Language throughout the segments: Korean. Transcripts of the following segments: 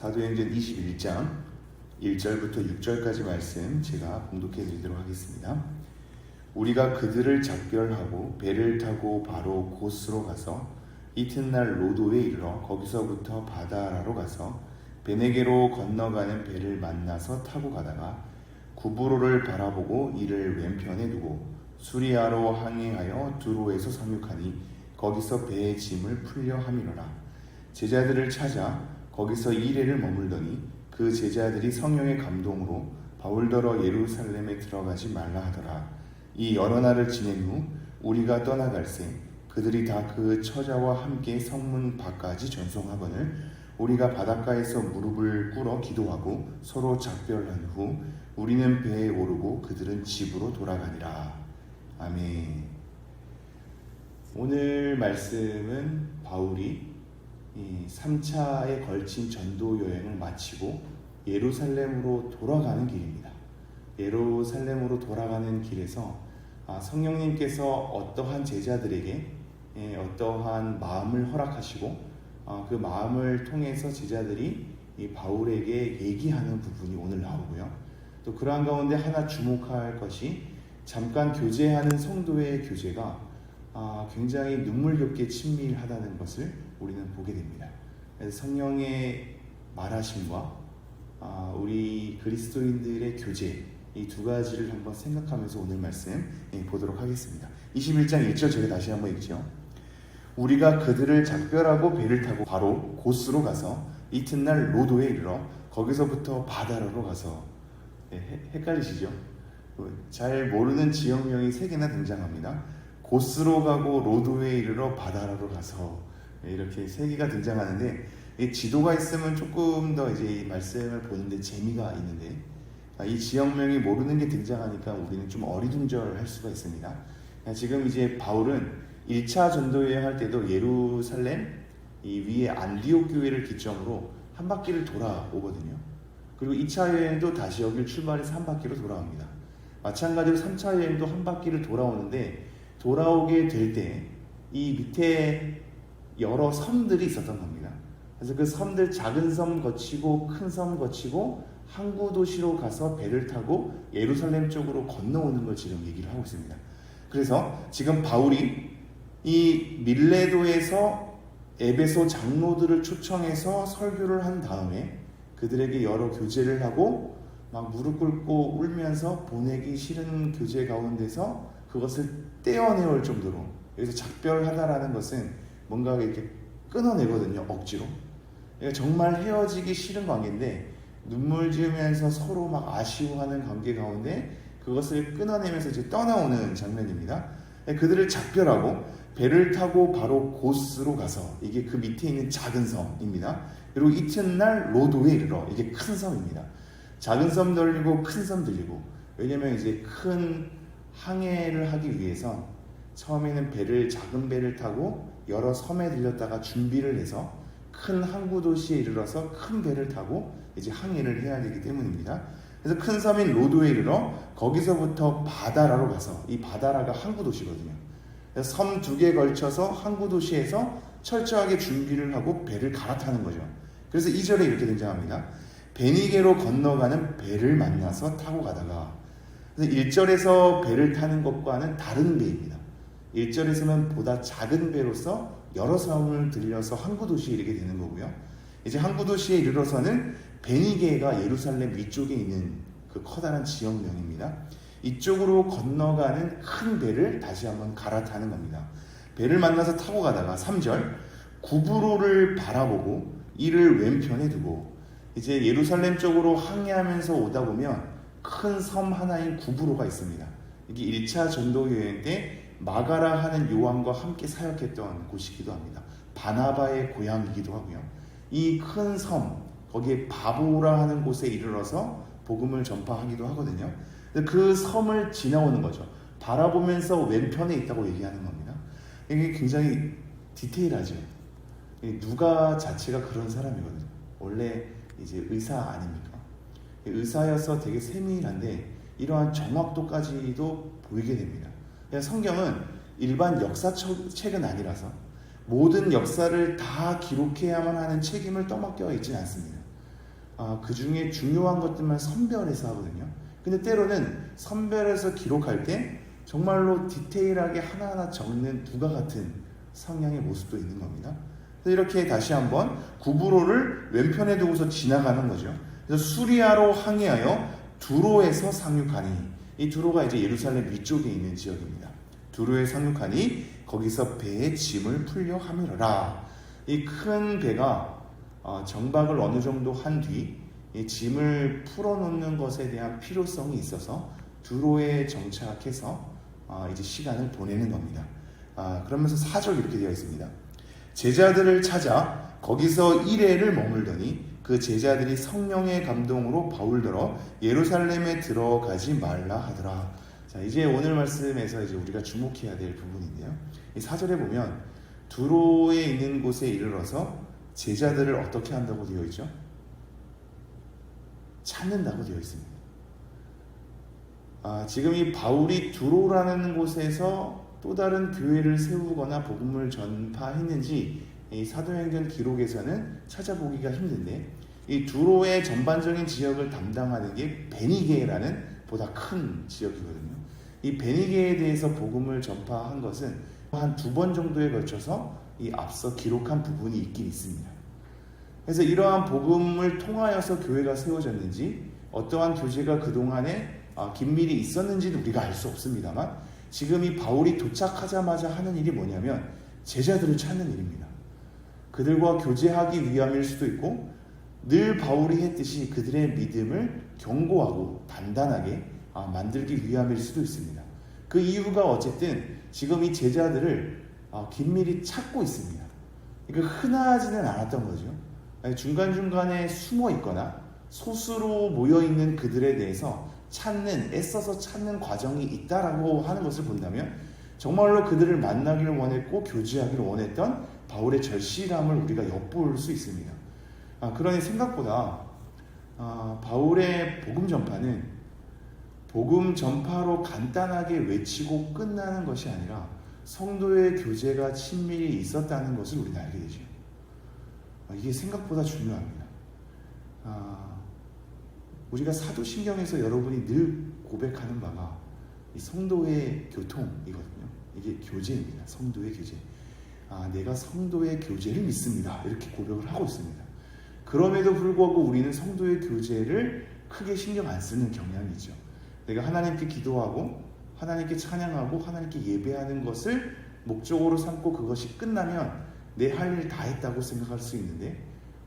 사도행전 21장 1절부터 6절까지 말씀 제가 봉독해 드리도록 하겠습니다. 우리가 그들을 작별하고 배를 타고 바로 고스로 가서 이튿날 로도에 이르러 거기서부터 바다라로 가서 베네게로 건너가는 배를 만나서 타고 가다가 구브로를 바라보고 이를 왼편에 두고 수리아로 항해하여 두로에서 상륙하니 거기서 배의 짐을 풀려 함이로라. 제자들을 찾아 거기서 2일을 머물더니 그 제자들이 성령의 감동으로 바울더러 예루살렘에 들어가지 말라 하더라. 이 여러 날을 지낸 후 우리가 떠나갈새 그들이 다 그 처자와 함께 성문 밖까지 전송하거늘 우리가 바닷가에서 무릎을 꿇어 기도하고 서로 작별한 후 우리는 배에 오르고 그들은 집으로 돌아가니라. 아멘. 오늘 말씀은 바울이 이 3차에 걸친 전도 여행을 마치고 예루살렘으로 돌아가는 길입니다. 예루살렘으로 돌아가는 길에서 성령님께서 어떠한 제자들에게 어떠한 마음을 허락하시고 그 마음을 통해서 제자들이 이 바울에게 얘기하는 부분이 오늘 나오고요. 또 그러한 가운데 하나 주목할 것이 잠깐 교제하는 성도의 교제가 굉장히 눈물겹게 친밀하다는 것을 우리는 보게 됩니다. 그래서 성령의 말하심과 우리 그리스도인들의 교제, 이 두 가지를 한번 생각하면서 오늘 말씀 보도록 하겠습니다. 21장 1절 제가 다시 한번 읽죠. 우리가 그들을 작별하고 배를 타고 바로 고스로 가서 이튿날 로도에 이르러 거기서부터 바다라로 가서 헷갈리시죠? 잘 모르는 지역명이 3개나 등장합니다. 고스로 가고 로도에 이르러 바다라로 가서 이렇게 3개가 등장하는데 이 지도가 있으면 조금 더 이제 이 말씀을 보는데 재미가 있는데 이 지역명이 모르는 게 등장하니까 우리는 좀 어리둥절할 수가 있습니다. 지금 이제 바울은 1차 전도 여행할 때도 예루살렘 이 위에 안디옥 교회를 기점으로 한 바퀴를 돌아오거든요. 그리고 2차 여행도 다시 여기를 출발해서 한 바퀴로 돌아옵니다. 마찬가지로 3차 여행도 한 바퀴를 돌아오는데 돌아오게 될 때 이 밑에 여러 섬들이 있었던 겁니다. 그래서 그 섬들 작은 섬 거치고 큰 섬 거치고 항구 도시로 가서 배를 타고 예루살렘 쪽으로 건너오는 걸 지금 얘기를 하고 있습니다. 그래서 지금 바울이 이 밀레도에서 에베소 장로들을 초청해서 설교를 한 다음에 그들에게 여러 교제를 하고 막 무릎 꿇고 울면서 보내기 싫은 교제 가운데서 그것을 떼어내올 정도로 여기서 작별하다라는 것은 뭔가 이렇게 끊어내거든요. 억지로. 그러니까 정말 헤어지기 싫은 관계인데 눈물 지으면서 서로 막 아쉬워하는 관계 가운데 그것을 끊어내면서 이제 떠나오는 장면입니다. 그들을 작별하고 배를 타고 바로 고스로 가서 이게 그 밑에 있는 작은 섬입니다. 그리고 이튿날 로도에 이르러 이게 큰 섬입니다. 작은 섬 들리고 큰 섬 들리고 왜냐면 이제 큰 항해를 하기 위해서 처음에는 작은 배를 타고 여러 섬에 들렸다가 준비를 해서 큰 항구 도시에 이르러서 큰 배를 타고 이제 항해를 해야 되기 때문입니다. 그래서 큰 섬인 로도에 이르러 거기서부터 바다라로 가서 이 바다라가 항구 도시거든요. 그래서 섬 2개 걸쳐서 항구 도시에서 철저하게 준비를 하고 배를 갈아타는 거죠. 그래서 2절에 이렇게 등장합니다. 베니게로 건너가는 배를 만나서 타고 가다가 1절에서 배를 타는 것과는 다른 배입니다. 1절에서는 보다 작은 배로서 여러 섬을 들려서 항구 도시에 이르게 되는 거고요. 이제 항구 도시에 이르러서는 베니게가 예루살렘 위쪽에 있는 그 커다란 지역명입니다. 이쪽으로 건너가는 큰 배를 다시 한번 갈아타는 겁니다. 배를 만나서 타고 가다가 3절 구브로를 바라보고 이를 왼편에 두고 이제 예루살렘 쪽으로 항해하면서 오다 보면 큰 섬 하나인 구브로가 있습니다. 이게 1차 전도 여행 때 마가라 하는 요한과 함께 사역했던 곳이기도 합니다. 바나바의 고향이기도 하고요. 이 큰 섬, 거기에 바보라 하는 곳에 이르러서 복음을 전파하기도 하거든요. 그 섬을 지나오는 거죠. 바라보면서 왼편에 있다고 얘기하는 겁니다. 이게 굉장히 디테일하죠. 누가 자체가 그런 사람이거든요. 원래 이제 의사 아닙니까? 의사여서 되게 세밀한데 이러한 정확도까지도 보이게 됩니다. 성경은 일반 역사책은 아니라서 모든 역사를 다 기록해야만 하는 책임을 떠맡겨 있지는 않습니다. 그 중에 중요한 것들만 선별해서 하거든요. 근데 때로는 선별해서 기록할 때 정말로 디테일하게 하나하나 적는 누가 같은 성향의 모습도 있는 겁니다. 그래서 이렇게 다시 한번 구브로를 왼편에 두고서 지나가는 거죠. 그래서 수리아로 항해하여 두로에서 상륙하니, 이 두로가 이제 예루살렘 위쪽에 있는 지역입니다. 두로에 상륙하니 거기서 배에 짐을 풀려 함이러라. 이 큰 배가 정박을 어느 정도 한 뒤 이 짐을 풀어놓는 것에 대한 필요성이 있어서 두로에 정착해서 이제 시간을 보내는 겁니다. 그러면서 4절 이렇게 되어 있습니다. 제자들을 찾아 거기서 1회를 머물더니 그 제자들이 성령의 감동으로 바울더러 예루살렘에 들어가지 말라 하더라. 자, 이제 오늘 말씀에서 이제 우리가 주목해야 될 부분인데요. 이 4절에 보면 두로에 있는 곳에 이르러서 제자들을 어떻게 한다고 되어 있죠? 찾는다고 되어 있습니다. 지금 이 바울이 두로라는 곳에서 또 다른 교회를 세우거나 복음을 전파했는지 이 사도행전 기록에서는 찾아보기가 힘든데, 이 두로의 전반적인 지역을 담당하는 게 베니게라는 보다 큰 지역이거든요. 이 베니게에 대해서 복음을 전파한 것은 한 2번 정도에 걸쳐서 이 앞서 기록한 부분이 있긴 있습니다. 그래서 이러한 복음을 통하여서 교회가 세워졌는지, 어떠한 교제가 그동안에 긴밀히 있었는지는 우리가 알 수 없습니다만, 지금 이 바울이 도착하자마자 하는 일이 뭐냐면 제자들을 찾는 일입니다. 그들과 교제하기 위함일 수도 있고, 늘 바울이 했듯이 그들의 믿음을 견고하고 단단하게 만들기 위함일 수도 있습니다. 그 이유가 어쨌든 지금 이 제자들을 긴밀히 찾고 있습니다. 그러니까 흔하지는 않았던 거죠. 중간중간에 숨어 있거나 소수로 모여있는 그들에 대해서 애써서 찾는 과정이 있다라고 하는 것을 본다면, 정말로 그들을 만나기를 원했고 교제하기를 원했던 바울의 절실함을 우리가 엿볼 수 있습니다. 그러니 생각보다 바울의 복음 전파는 복음 전파로 간단하게 외치고 끝나는 것이 아니라 성도의 교제가 친밀히 있었다는 것을 우리는 알게 되죠. 이게 생각보다 중요합니다. 우리가 사도신경에서 여러분이 늘 고백하는 바가 이 성도의 교통이거든요. 이게 교제입니다. 성도의 교제. 내가 성도의 교제를 믿습니다. 이렇게 고백을 하고 있습니다. 그럼에도 불구하고 우리는 성도의 교제를 크게 신경 안 쓰는 경향이 있죠. 내가 하나님께 기도하고 하나님께 찬양하고 하나님께 예배하는 것을 목적으로 삼고 그것이 끝나면 내 할 일 다 했다고 생각할 수 있는데,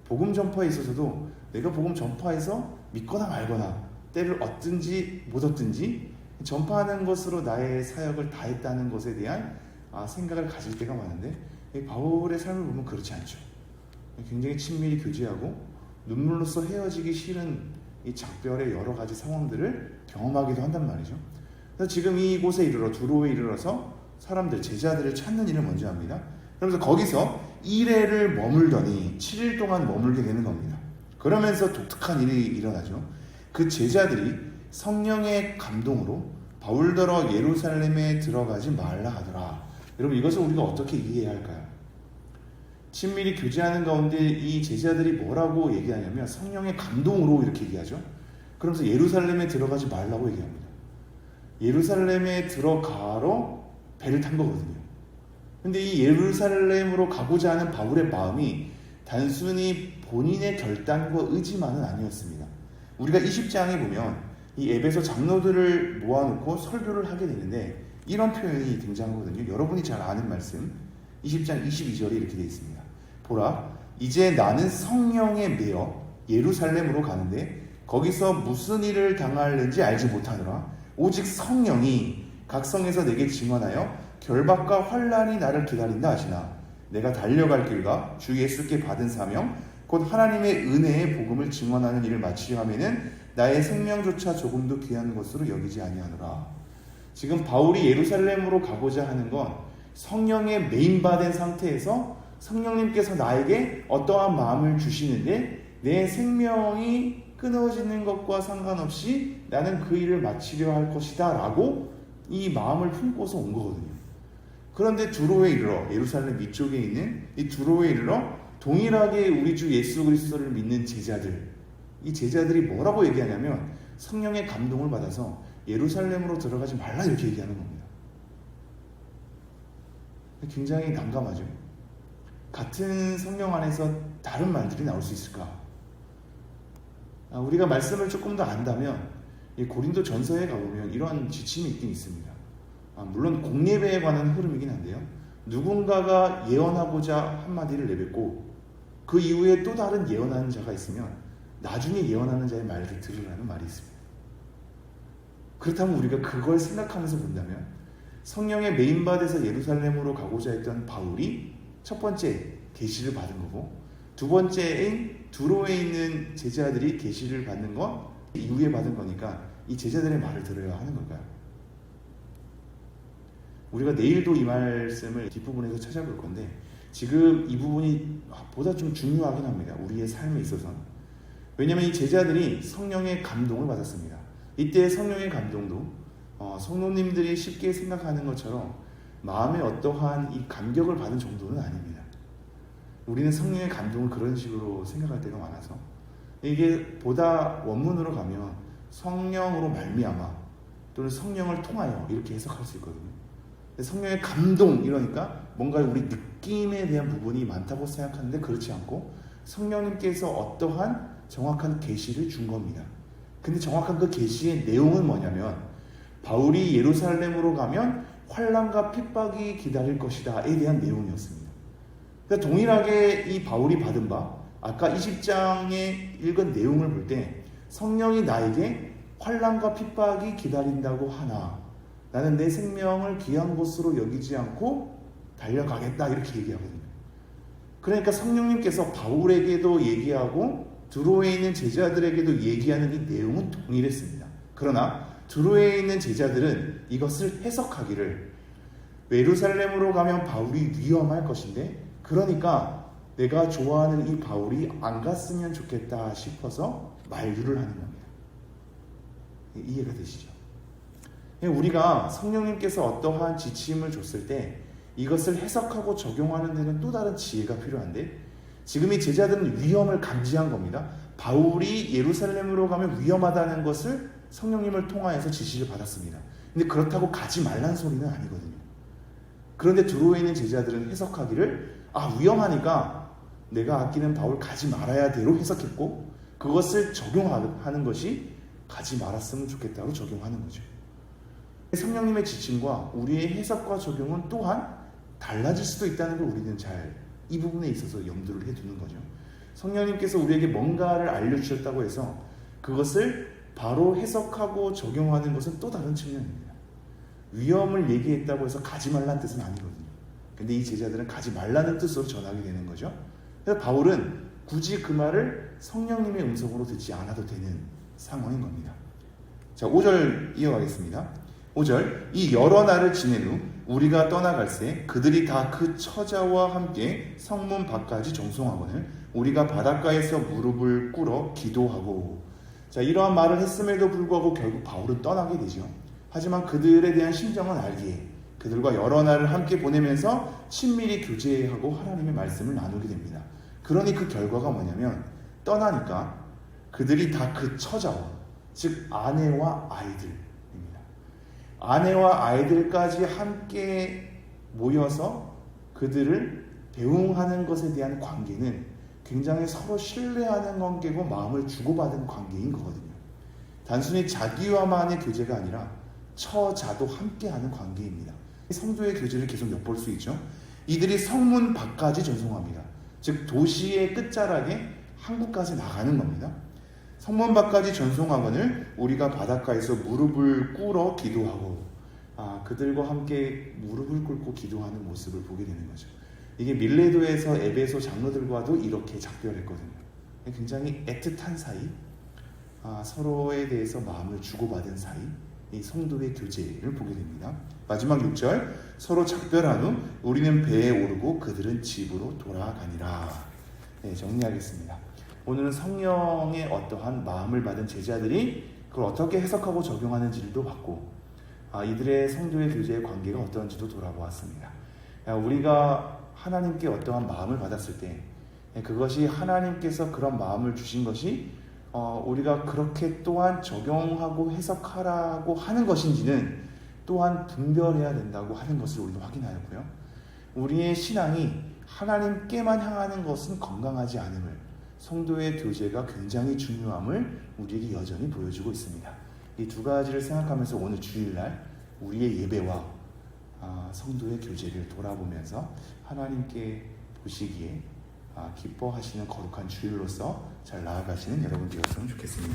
복음 전파에 있어서도 내가 복음 전파해서 믿거나 말거나 때를 얻든지 못 얻든지 전파하는 것으로 나의 사역을 다 했다는 것에 대한 생각을 가질 때가 많은데, 바울의 삶을 보면 그렇지 않죠. 굉장히 친밀히 교제하고 눈물로써 헤어지기 싫은 이 작별의 여러 가지 상황들을 경험하기도 한단 말이죠. 그래서 지금 이곳에 이르러 두로에 이르러서 사람들, 제자들을 찾는 일을 먼저 합니다. 그러면서 거기서 1회를 머물더니 7일 동안 머물게 되는 겁니다. 그러면서 독특한 일이 일어나죠. 그 제자들이 성령의 감동으로 바울더러 예루살렘에 들어가지 말라 하더라. 여러분, 이것을 우리가 어떻게 이해해야 할까요? 친밀히 교제하는 가운데 이 제자들이 뭐라고 얘기하냐면 성령의 감동으로 이렇게 얘기하죠. 그러면서 예루살렘에 들어가지 말라고 얘기합니다. 예루살렘에 들어가러 배를 탄 거거든요. 근데 이 예루살렘으로 가고자 하는 바울의 마음이 단순히 본인의 결단과 의지만은 아니었습니다. 우리가 20장에 보면 이 에베소 장로들을 모아놓고 설교를 하게 되는데 이런 표현이 등장하거든요. 여러분이 잘 아는 말씀 20장 22절에 이렇게 되어 있습니다. 보라, 이제 나는 성령에 매여 예루살렘으로 가는데 거기서 무슨 일을 당할는지 알지 못하노라. 오직 성령이 각 성에서 내게 증언하여 결박과 환난이 나를 기다린다 하시나 내가 달려갈 길과 주 예수께 받은 사명 곧 하나님의 은혜의 복음을 증언하는 일을 마치려 하면은 나의 생명조차 조금도 귀한 것으로 여기지 아니하노라. 지금 바울이 예루살렘으로 가고자 하는 건 성령에 메인받은 상태에서 성령님께서 나에게 어떠한 마음을 주시는데 내 생명이 끊어지는 것과 상관없이 나는 그 일을 마치려 할 것이다 라고 이 마음을 품고서 온 거거든요. 그런데 두로에 이르러, 예루살렘 위쪽에 있는 이 두로에 이르러 동일하게 우리 주 예수 그리스도를 믿는 제자들이 이 제자들이 뭐라고 얘기하냐면 성령의 감동을 받아서 예루살렘으로 들어가지 말라 이렇게 얘기하는 겁니다. 굉장히 난감하죠. 같은 성령 안에서 다른 말들이 나올 수 있을까? 우리가 말씀을 조금 더 안다면 고린도 전서에 가보면 이러한 지침이 있긴 있습니다. 물론 공예배에 관한 흐름이긴 한데요. 누군가가 예언하고자 한마디를 내뱉고 그 이후에 또 다른 예언하는 자가 있으면 나중에 예언하는 자의 말을 들으라는 말이 있습니다. 그렇다면 우리가 그걸 생각하면서 본다면 성령의 메인받에서 예루살렘으로 가고자 했던 바울이 첫 번째 계시를 받은 거고, 두 번째인 두로에 있는 제자들이 계시를 받는 건 이후에 받은 거니까 이 제자들의 말을 들어야 하는 걸까요? 우리가 내일도 이 말씀을 뒷부분에서 찾아볼 건데 지금 이 부분이 보다 좀 중요하긴 합니다. 우리의 삶에 있어서는. 왜냐하면 이 제자들이 성령의 감동을 받았습니다. 이때 성령의 감동도 성도님들이 쉽게 생각하는 것처럼 마음에 어떠한 이 감격을 받은 정도는 아닙니다. 우리는 성령의 감동을 그런 식으로 생각할 때가 많아서 이게 보다 원문으로 가면 성령으로 말미암아 또는 성령을 통하여 이렇게 해석할 수 있거든요. 성령의 감동 이러니까 뭔가 우리 느낌에 대한 부분이 많다고 생각하는데 그렇지 않고 성령님께서 어떠한 정확한 계시를 준 겁니다. 근데 정확한 그 계시의 내용은 뭐냐면 바울이 예루살렘으로 가면 환난과 핍박이 기다릴 것이다에 대한 내용이었습니다. 그러니까 동일하게 이 바울이 받은 바 아까 20장에 읽은 내용을 볼 때 성령이 나에게 환난과 핍박이 기다린다고 하나 나는 내 생명을 귀한 것으로 여기지 않고 달려가겠다 이렇게 얘기하거든요. 그러니까 성령님께서 바울에게도 얘기하고 두로에 있는 제자들에게도 얘기하는 이 내용은 동일했습니다. 그러나 두로에 있는 제자들은 이것을 해석하기를 예루살렘으로 가면 바울이 위험할 것인데 그러니까 내가 좋아하는 이 바울이 안 갔으면 좋겠다 싶어서 만류를 하는 겁니다. 이해가 되시죠? 우리가 성령님께서 어떠한 지침을 줬을 때 이것을 해석하고 적용하는 데는 또 다른 지혜가 필요한데 지금 이 제자들은 위험을 감지한 겁니다. 바울이 예루살렘으로 가면 위험하다는 것을 성령님을 통하여서 지시를 받았습니다. 근데 그렇다고 가지 말라는 소리는 아니거든요. 그런데 두로에 있는 제자들은 해석하기를 위험하니까 내가 아끼는 바울 가지 말아야 대로 해석했고 그것을 적용하는 것이 가지 말았으면 좋겠다고 적용하는 거죠. 성령님의 지침과 우리의 해석과 적용은 또한 달라질 수도 있다는 걸 우리는 잘 이 부분에 있어서 염두를 해두는 거죠. 성령님께서 우리에게 뭔가를 알려주셨다고 해서 그것을 바로 해석하고 적용하는 것은 또 다른 측면입니다. 위험을 얘기했다고 해서 가지 말라는 뜻은 아니거든요. 근데 이 제자들은 가지 말라는 뜻으로 전하게 되는 거죠. 그래서 바울은 굳이 그 말을 성령님의 음성으로 듣지 않아도 되는 상황인 겁니다. 자, 5절 이어가겠습니다. 5절 이 여러 날을 지낸 후 우리가 떠나갈새 그들이 다 그 처자와 함께 성문 밖까지 정송하거늘 우리가 바닷가에서 무릎을 꿇어 기도하고. 자, 이러한 말을 했음에도 불구하고 결국 바울은 떠나게 되죠. 하지만 그들에 대한 심정은 알기에 그들과 여러 날을 함께 보내면서 친밀히 교제하고 하나님의 말씀을 나누게 됩니다. 그러니 그 결과가 뭐냐면 떠나니까 그들이 다 그 처자와 즉 아내와 아이들입니다. 아내와 아이들까지 함께 모여서 그들을 배웅하는 것에 대한 관계는 굉장히 서로 신뢰하는 관계고 마음을 주고받은 관계인 거거든요. 단순히 자기와만의 교제가 아니라 처자도 함께하는 관계입니다. 성도의 교제를 계속 엿볼 수 있죠. 이들이 성문 밖까지 전송합니다. 즉 도시의 끝자락에 항구까지 나가는 겁니다. 성문 밖까지 전송하거늘 우리가 바닷가에서 무릎을 꿇어 기도하고. 그들과 함께 무릎을 꿇고 기도하는 모습을 보게 되는 거죠. 이게 밀레도에서 에베소 장로들과도 이렇게 작별했거든요. 굉장히 애틋한 사이, 서로에 대해서 마음을 주고받은 사이, 이 성도의 교제를 보게 됩니다. 마지막 6절 서로 작별한 후 우리는 배에 오르고 그들은 집으로 돌아가니라. 정리하겠습니다. 오늘은 성령의 어떠한 마음을 받은 제자들이 그걸 어떻게 해석하고 적용하는지도 봤고 이들의 성도의 교제의 관계가 어떠한지도 돌아보았습니다. 우리가 하나님께 어떠한 마음을 받았을 때 그것이 하나님께서 그런 마음을 주신 것이 우리가 그렇게 또한 적용하고 해석하라고 하는 것인지는 또한 분별해야 된다고 하는 것을 우리는 확인하였고요. 우리의 신앙이 하나님께만 향하는 것은 건강하지 않음을, 성도의 교제가 굉장히 중요함을 우리에게 여전히 보여주고 있습니다. 이 두 가지를 생각하면서 오늘 주일날 우리의 예배와 성도의 교제를 돌아보면서 하나님께 보시기에 기뻐하시는 거룩한 주일로서 잘 나아가시는 여러분 되었으면 좋겠습니다.